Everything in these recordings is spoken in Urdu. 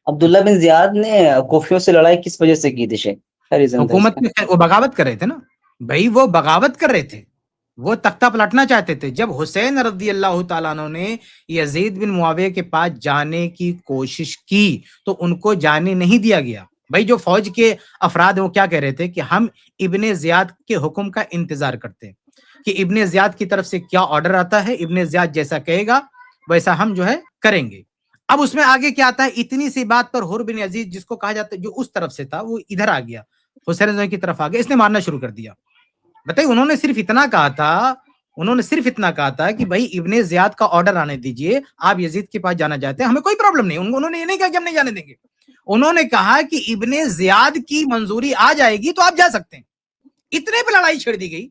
عبداللہ بن زیاد نے کوفیوں سے لڑائی کس وجہ سے کی تھی شیخ؟ کیا ریزن تھا اس حکومت کا؟ میں وہ بغاوت کر رہے تھے نا بھائی، وہ بغاوت کر رہے تھے، وہ تختہ پلٹنا چاہتے تھے. جب حسین رضی اللہ تعالیٰ عنہ نے یزید بن معاویہ کے پاس جانے کی کوشش کی تو ان کو جانے نہیں دیا گیا. بھائی جو فوج کے افراد ہیں وہ کیا کہہ رہے تھے کہ ہم ابن زیاد کے حکم کا انتظار کرتے ہیں کہ ابن زیاد کی طرف سے کیا آرڈر آتا ہے، ابن زیاد جیسا کہے گا ویسا ہم جو ہے کریں گے. اب اس میں آگے کیا آتا ہے، اتنی سی بات پر حر بن یزید جس کو کہا جاتا ہے جو اس طرف سے تھا وہ ادھر آ گیا، حسین رضی کی طرف آ گیا، اس نے مارنا شروع کر دیا. بتائیے انہوں نے صرف اتنا کہا تھا کہ بھائی ابن زیاد کا آرڈر آنے دیجئے، آپ یزید کے پاس جانا چاہتے ہیں ہمیں کوئی پرابلم نہیں. انہوں نے یہ نہیں کہا کہ ہم نہیں جانے دیں گے، انہوں نے کہا کہ ابن زیاد کی منظوری آ جائے گی تو آپ جا سکتے ہیں. اتنے پہ لڑائی چھڑ دی گئی.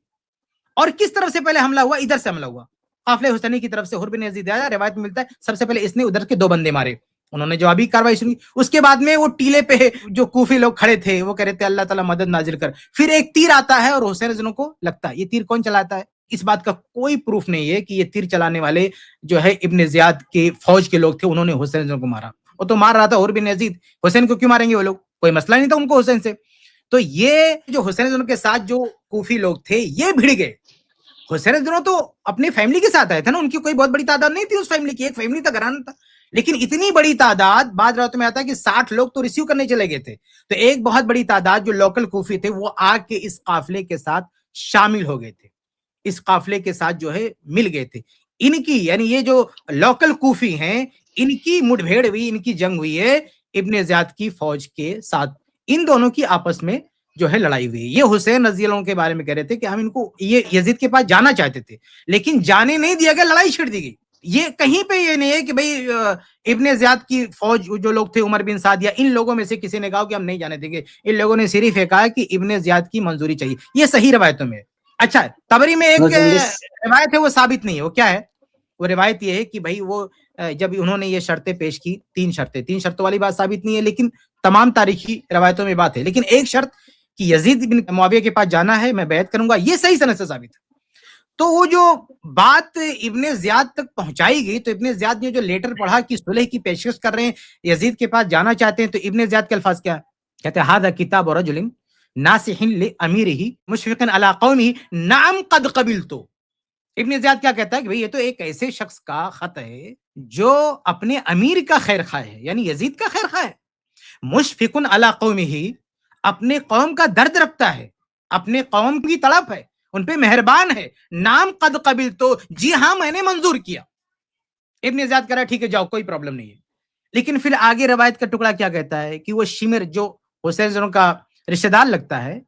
اور کس طرف سے پہلے حملہ ہوا؟ ادھر سے حملہ ہوا، قافلہ حسینی کی طرف سے. حر بن یزید آیا، روایت میں ملتا ہے سب سے پہلے اس نے ادھر کے 2 بندے مارے، انہوں نے جوابی کاروائی شروع کی. اس کے بعد میں وہ ٹیلے پہ جو کوفی لوگ کھڑے تھے وہ کہہ رہے تھے اللہ تعالیٰ مدد نازل کر. پھر ایک تیر آتا ہے اور حسین رضی کو لگتا ہے. یہ تیر کون چلاتا ہے؟ اس بات کا کوئی پروف نہیں ہے کہ یہ تیر چلانے والے جو ہے ابن زیاد کے فوج کے لوگ تھے، انہوں نے حسین رضی کو مارا. وہ تو مار رہا تھا حر بن یزید، حسین کو کیوں ماریں گے وہ لوگ؟ کوئی مسئلہ نہیں تھا ان کو حسین سے. تو یہ جو حسین رضی کے ساتھ جو کوفی لوگ تھے یہ بھڑ گئے. حسین رضی تو اپنی فیملی کے ساتھ آئے تھے نا، ان کی کوئی بہت بڑی تعداد نہیں تھی اس فیملی کی، ایک فیملی تھا، گھرانہ تھا. لیکن اتنی بڑی تعداد، بعض روایتوں میں آتا ہے کہ 60 لوگ تو ریسیو کرنے چلے گئے تھے، تو ایک بہت بڑی تعداد جو لوکل کوفی تھے وہ آ کے اس قافلے کے ساتھ شامل ہو گئے تھے، اس قافلے کے ساتھ جو ہے مل گئے تھے. ان کی یعنی یہ جو لوکل کوفی ہیں ان کی مٹ بھیڑ ہوئی، ان کی جنگ ہوئی ہے ابن زیاد کی فوج کے ساتھ. ان دونوں کی آپس میں جو ہے لڑائی ہوئی. یہ حسین رضی اللہ عنہ کے بارے میں کہہ رہے تھے کہ ہم ان کو یہ یزید کے پاس جانا چاہتے تھے لیکن جانے نہیں دیا گیا، لڑائی چھڑ دی گئی. یہ کہیں پہ یہ نہیں ہے کہ بھئی ابن زیاد کی فوج جو لوگ تھے عمر بن سعد یا ان لوگوں میں سے کسی نے کہا کہ ہم نہیں جانے دیں گے. ان لوگوں نے صرف یہ کہا کہ ابن زیاد کی منظوری چاہیے. یہ صحیح روایتوں میں ہے. اچھا تبری میں ایک روایت ہے وہ ثابت نہیں ہے. وہ کیا ہے؟ وہ روایت یہ ہے کہ بھئی وہ جب انہوں نے یہ شرطیں پیش کی، 3 شرطوں والی بات ثابت نہیں ہے لیکن تمام تاریخی روایتوں میں بات ہے. لیکن ایک شرط کہ یزید بن معاویہ کے پاس جانا ہے، میں بیعت کروں گا، یہ صحیح سند سے ثابت ہے. تو وہ جو بات ابن زیاد تک پہنچائی گئی تو ابن زیاد نے جو لیٹر پڑھا کہ صلح کی پیشکش کر رہے ہیں، یزید کے پاس جانا چاہتے ہیں، تو ابن زیاد کے الفاظ کیا کہتے ہیں؟ ھذا کتاب رجل ناصح لاميره مشفق على قومه نعم قد قبلت. ابن زیاد کیا کہتا ہے کہ بھئی یہ تو ایک ایسے شخص کا خط ہے جو اپنے امیر کا خیر خواہ ہے، یعنی یزید کا خیر خواہ ہے. مشفق علی قومہ، اپنے قوم کا درد رکھتا ہے، اپنے قوم کی تڑپ ہے، ان پہ مہربان ہے. نام قد قبل، تو جی ہاں میں نے منظور کیا. ابن زیاد کہہ رہا ہے ٹھیک ہے جاؤ، کوئی پرابلم نہیں ہے. لیکن پھر آگے روایت کا ٹکڑا کیا کہتا ہے کہ وہ شمر جو حسین کا رشتہ دار لگتا ہے،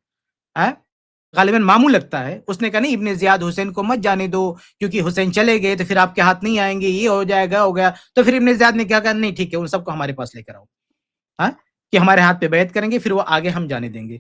غالباً ماموں لگتا ہے، اس نے کہا نہیں ابن زیاد حسین کو مت جانے دو کیونکہ حسین چلے گئے تو پھر آپ کے ہاتھ نہیں آئیں گے، یہ ہو جائے گا، ہو گیا. تو پھر ابن زیاد نے کیا کہا نہیں ٹھیک ہے ان سب کو ہمارے پاس لے کر آؤ کہ ہمارے ہاتھ پہ بیعت کریں گے، پھر وہ آگے ہم جانے دیں گے.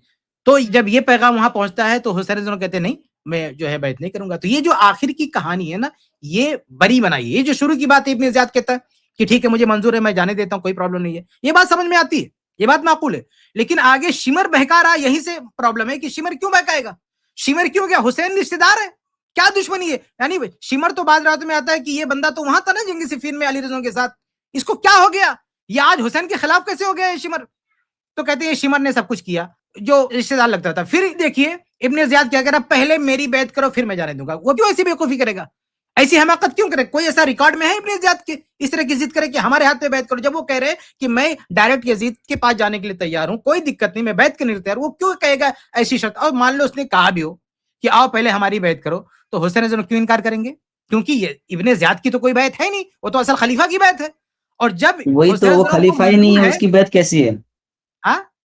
تو جب یہ پیغام وہاں پہنچتا ہے تو حسین رضی کہتے ہیں نہیں میں جو ہے بیعت نہیں کروں گا. تو یہ جو آخر کی کہانی ہے نا یہ بری بنائی ہے. یہ جو شروع کی بات ہے ابن زیاد کہتا ہے کہ ٹھیک ہے مجھے منظور ہے میں جانے دیتا ہوں، کوئی پرابلم نہیں ہے، یہ بات سمجھ میں آتی ہے، یہ بات معقول ہے. لیکن آگے شمر بہکا رہا، یہیں سے پرابلم ہے کہ شمر کیوں بہکائے گا؟ شمر کیوں گیا؟ حسین رشتہ دار ہے، کیا دشمنی ہے؟ یعنی شمر تو بعض روایتوں میں آتا ہے کہ یہ بندہ تو وہاں تھا نا جنگ صفین میں علی رضا کے ساتھ، اس کو کیا ہو گیا؟ یہ آج حسین کے خلاف کیسے ہو گیا ہے شمر؟ تو کہتے ہیں شمر نے سب کچھ کیا جو رشتہ دار لگتا تھا. پھر دیکھیے ابن زیاد کیا کہہ رہا، پہلے میری بیعت کرو پھر میں جانے دوں گا. وہ کیوں ایسی بیوقوفی کرے گا، ایسی حماقت کیوں کرے؟ کوئی ایسا ریکارڈ میں ہے ابن زیاد کے اس طرح کی ضد کرے کہ ہمارے ہاتھ پہ بیعت کرو؟ جب وہ کہہ رہے کہ میں ڈائریکٹ یزید کے پاس جانے کے لیے تیار ہوں، کوئی دقت نہیں، میں بیعت کرنے کے لیے تیار ہوں، وہ کیوں کہے گا ایسی شرط؟ اور مان لو اس نے کہا بھی ہو کہ آؤ پہلے ہماری بیعت کرو، تو حسین رضی کیوں انکار کریں گے؟ کیونکہ یہ ابن زیاد کی تو کوئی بیعت ہے نہیں، وہ تو اصل خلیفہ کی بیعت ہے. اور جب وہی تو، وہ خلیفہ ہی نہیں ہے، اس کی بیعت کیسی ہے؟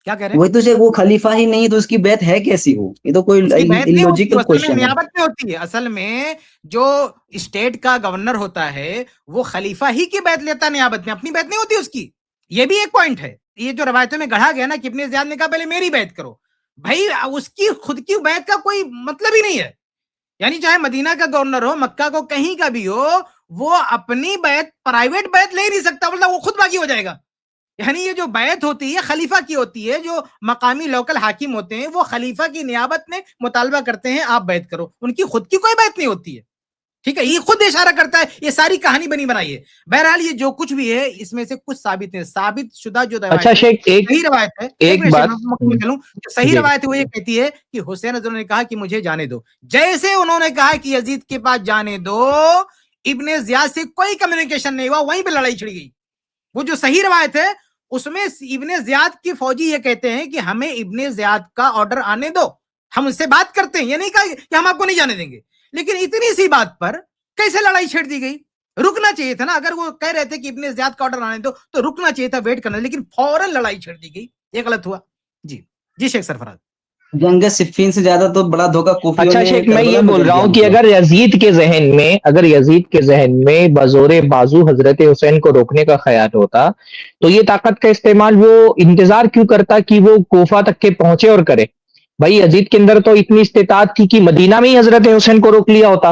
کیا کہہ رہے ہیں؟ وہی تو وہ خلیفہ ہی نہیں ہے تو اس کی بیعت ہے کیسی؟ وہ یہ تو کوئی illogical question ہے. نیابت میں ہوتی ہے، اصل میں جو اسٹیٹ کا گورنر ہوتا ہے وہ خلیفہ ہی کی بیعت لیتا ہے نیابت میں، اپنی بیعت نہیں ہوتی اس کی. یہ بھی ایک پوائنٹ ہے. یہ جو روایتوں میں گڑھا گیا نا کہ ابن زیاد نے کہا پہلے میری بیعت کرو، بھائی اس کی خود کی بیعت کا کوئی مطلب ہی نہیں ہے. یعنی چاہے مدینہ کا گورنر ہو، مکہ کو کہیں کا بھی ہو، وہ اپنی بیعت پرائیویٹ بیعت لے نہیں سکتا، ورنہ وہ خود باغی ہو جائے گا. یعنی یہ جو بیعت ہوتی ہے خلیفہ کی ہوتی ہے، جو مقامی لوکل حاکم ہوتے ہیں وہ خلیفہ کی نیابت میں مطالبہ کرتے ہیں آپ بیعت کرو، ان کی خود کی کوئی بیعت نہیں ہوتی ہے. ٹھیک ہے, یہ خود اشارہ کرتا ہے, یہ ساری کہانی بنی بنائی ہے. بہرحال یہ جو کچھ بھی ہے اس میں سے کچھ ثابت ہے, ثابت شدہ جو روایت اچھا ہے, شیخ صحیح روایت ہے, ایک بات جو صحیح روایت ہے وہ یہ کہتی ہے کہ حسین رضی اللہ عنہ نے کہا کہ مجھے جانے دو. جیسے انہوں نے کہا کہ یزید کے پاس جانے دو, ابن زیاد سے کوئی کمیونیکیشن نہیں ہوا, وہیں پہ لڑائی چھڑ گئی. وہ جو صحیح روایت ہے اس میں ابن زیاد کی فوجی یہ کہتے ہیں کہ ہمیں ابن زیاد کا آرڈر آنے دو, ہم اس سے بات کرتے ہیں, یہ نہیں کہا کہ ہم آپ کو نہیں جانے دیں گے. لیکن اتنی سی بات پر کیسے لڑائی چھیڑ دی گئی؟ رکنا چاہیے تھا نا, اگر وہ کہہ رہے تھے کہ ابن زیاد کا آرڈر آنے دو تو رکنا چاہیے تھا, ویٹ کرنا, لیکن فوراً لڑائی چھیڑ دی گئی, یہ غلط ہوا. جی جی شیخ سرفراز. جنگ صفین سے زیادہ تو بڑا دھوکہ کوفیوں اچھا نے شیخ میں کربلا یہ میں بول کر رہا دیا ہوں کہ مطلب. اگر یزید کے ذہن میں بزور بازو حضرت حسین کو روکنے کا خیال ہوتا تو یہ طاقت کا استعمال وہ انتظار کیوں کرتا کہ وہ کوفہ تک کے پہنچے اور کرے؟ بھائی یزید کے اندر تو اتنی استطاعت تھی کہ مدینہ میں ہی حضرت حسین کو روک لیا ہوتا.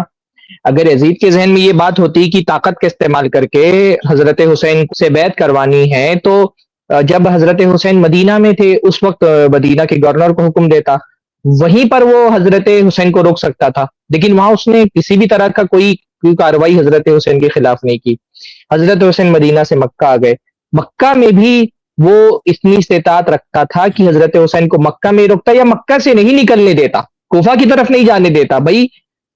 اگر یزید کے ذہن میں یہ بات ہوتی کہ طاقت کا استعمال کر کے حضرت حسین سے بیعت کروانی ہے تو جب حضرت حسین مدینہ میں تھے اس وقت مدینہ کے گورنر کو حکم دیتا, وہیں پر وہ حضرت حسین کو روک سکتا تھا. لیکن وہاں اس نے کسی بھی طرح کا کوئی کارروائی حضرت حسین کے خلاف نہیں کی. حضرت حسین مدینہ سے مکہ آ گئے, مکہ میں بھی وہ اتنی استطاعت رکھتا تھا کہ حضرت حسین کو مکہ میں روکتا یا مکہ سے نہیں نکلنے دیتا, کوفہ کی طرف نہیں جانے دیتا. بھائی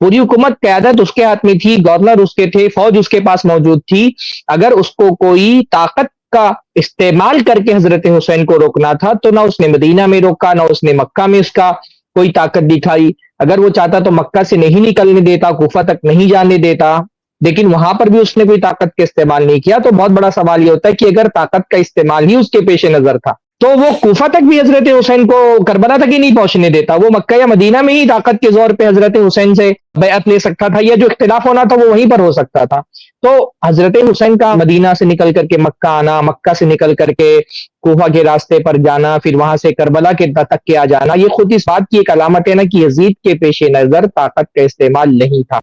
پوری حکومت قیادت اس کے ہاتھ میں تھی, گورنر اس کے تھے, فوج اس کے پاس موجود تھی. اگر اس کو کوئی طاقت کا استعمال کر کے حضرت حسین کو روکنا تھا تو نہ اس نے مدینہ میں روکا, نہ اس نے مکہ میں اس کا کوئی طاقت دکھائی. اگر وہ چاہتا تو مکہ سے نہیں نکلنے دیتا, کوفہ تک نہیں جانے دیتا, لیکن وہاں پر بھی اس نے کوئی طاقت کا استعمال نہیں کیا. تو بہت بڑا سوال یہ ہوتا ہے کہ اگر طاقت کا استعمال ہی اس کے پیش نظر تھا تو وہ کوفہ تک بھی حضرت حسین کو, کربلا تک ہی نہیں پہنچنے دیتا, وہ مکہ یا مدینہ میں ہی طاقت کے زور پہ حضرت حسین سے بیعت لے سکتا تھا, یا جو اختلاف ہونا تھا وہ وہیں پر ہو سکتا تھا. تو حضرت حسین کا مدینہ سے نکل کر کے مکہ آنا, مکہ سے نکل کر کے کوفہ کے راستے پر جانا, پھر وہاں سے کربلا کے تک کے آ جانا, یہ خود اس بات کی ایک علامت ہے نا کہ یزید کے پیش نظر طاقت کا استعمال نہیں تھا.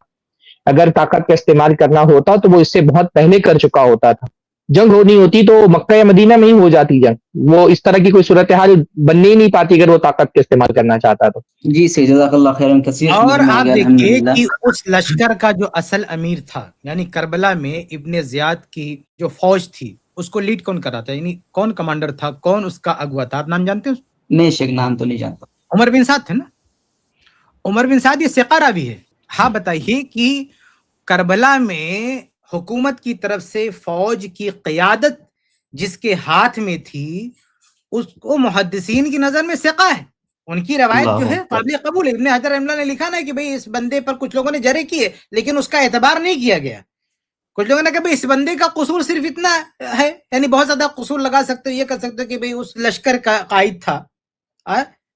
اگر طاقت کا استعمال کرنا ہوتا تو وہ اس سے بہت پہلے کر چکا ہوتا تھا. جنگ ہونی ہوتی تو مکہ یا مدینہ میں ہی ہو جاتی جنگ, وہ اس طرح کی کوئی صورتحال بننے ہی نہیں پاتی اگر وہ طاقت کا استعمال کرنا چاہتا تو. جی صحیح, جزاک اللہ خیرا کثیر. اور آپ دیکھیے کہ اس لشکر کا جو اصل امیر تھا, یعنی کربلا میں ابن زیاد کی جو فوج تھی اس کو لیڈ کون کر رہا تھا, یعنی کون کمانڈر تھا, کون اس کا اگوا تھا, آپ نام جانتے ہیں؟ نہیں شیخ, نام تو نہیں جانتا. عمر بن سعد تھے نا. عمر بن سعد یہ ثقہ راوی ہے. ہاں بتائیے کہ کربلا میں حکومت کی طرف سے فوج کی قیادت جس کے ہاتھ میں تھی اس کو محدثین کی نظر میں ثقہ ہے, ان کی روایت جو ہے قابل قبول ہے. ابن حجر رحمہ اللہ نے لکھا نا کہ بھئی اس بندے پر کچھ لوگوں نے جرح کیے لیکن اس کا اعتبار نہیں کیا گیا. کچھ لوگوں نے کہا بھئی اس بندے کا قصور صرف اتنا ہے, یعنی بہت زیادہ قصور لگا سکتے, یہ کر سکتے کہ بھئی اس لشکر کا قائد تھا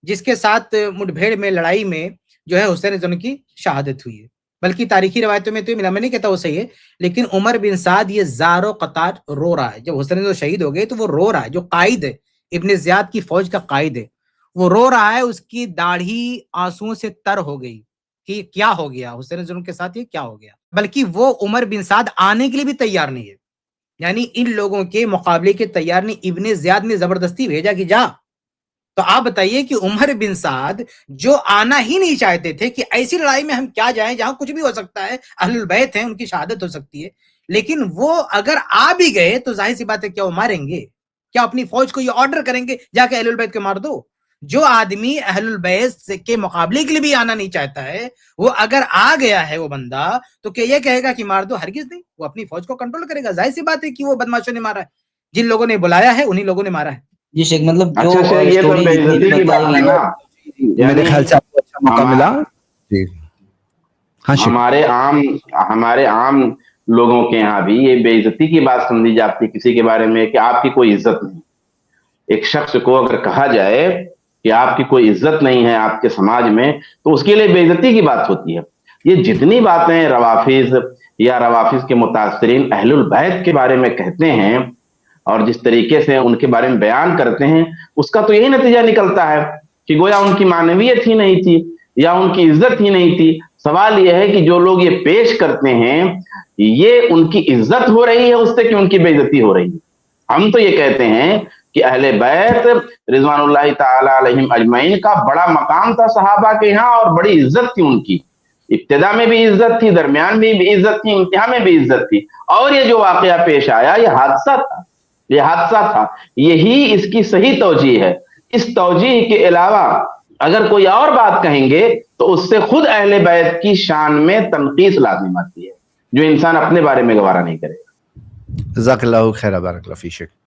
جس کے ساتھ مٹ بھیڑ میں, لڑائی میں جو ہے حسین رضی اللہ عنہ کی شہادت ہوئی ہے. بلکہ تاریخی روایتوں میں تو ملا, میں نہیں کہتا وہ صحیح ہے, لیکن عمر بن سعد یہ زار و قطار رو رہا ہے. جب حسین رضی اللہ شہید ہو گئے تو وہ رو رہا ہے, جو قائد ہے ابن زیاد کی فوج کا قائد ہے وہ رو رہا ہے, اس کی داڑھی آنسوؤں سے تر ہو گئی کہ کیا ہو گیا حسین رضی اللہ عنہ کے ساتھ, یہ کیا ہو گیا. بلکہ وہ عمر بن سعد آنے کے لیے بھی تیار نہیں ہے, یعنی ان لوگوں کے مقابلے کے تیار نہیں. ابن زیاد نے زبردستی بھیجا کہ جا. تو آپ بتائیے کہ عمر بن سعد جو آنا ہی نہیں چاہتے تھے کہ ایسی لڑائی میں ہم کیا جائیں جہاں کچھ بھی ہو سکتا ہے, اہل البیت ہیں, ان کی شہادت ہو سکتی ہے, لیکن وہ اگر آ بھی گئے تو ظاہر سی بات ہے کیا وہ ماریں گے؟ کیا اپنی فوج کو یہ آرڈر کریں گے جا کے اہل البیت کو مار دو؟ جو آدمی اہل البیت کے مقابلے کے لیے بھی آنا نہیں چاہتا ہے وہ اگر آ گیا ہے وہ بندہ تو کیا یہ کہے گا کہ مار دو؟ ہرگز نہیں. وہ اپنی فوج کو کنٹرول کرے گا. ظاہر سی بات ہے کہ وہ بدماشوں نے مارا ہے, جن لوگوں نے بلایا ہے انہی لوگوں نے مارا ہے. جی شیخ, مطلب جو اچھا شیخ یہ تو بے عزتی کی بات ہے نا, میرے خیال سے آپ کو اچھا موقع ملا. جی ہاں شیخ. ہمارے عام لوگوں کے یہاں بھی یہ بے عزتی کی بات سمجھی جاتی ہے کسی کے بارے میں کہ آپ کی کوئی عزت نہیں. ایک شخص کو اگر کہا جائے کہ آپ کی کوئی عزت نہیں ہے آپ کے سماج میں تو اس کے لیے بے عزتی کی بات ہوتی ہے. یہ جتنی باتیں روافظ یا روافظ کے متاثرین اہل البیت کے بارے میں کہتے ہیں اور جس طریقے سے ان کے بارے میں بیان کرتے ہیں اس کا تو یہی نتیجہ نکلتا ہے کہ گویا ان کی معنویت ہی نہیں تھی یا ان کی عزت ہی نہیں تھی. سوال یہ ہے کہ جو لوگ یہ پیش کرتے ہیں یہ ان کی عزت ہو رہی ہے اس سے کہ ان کی بے عزتی ہو رہی ہے. ہم تو یہ کہتے ہیں کہ اہل بیت رضوان اللہ تعالی علیہم اجمعین کا بڑا مقام تھا صحابہ کے یہاں اور بڑی عزت تھی ان کی, ابتدا میں بھی عزت تھی, درمیان میں بھی عزت تھی, انتہا میں بھی عزت تھی. اور یہ جو واقعہ پیش آیا یہ حادثہ تھا, یہ حادثہ تھا. یہی اس کی صحیح توجیہ ہے. اس توجیہ کے علاوہ اگر کوئی اور بات کہیں گے تو اس سے خود اہل بیت کی شان میں تنقیص لازم آتی ہے, جو انسان اپنے بارے میں گوارا نہیں کرے. جزاک اللہ خیر, بارک اللہ فیک.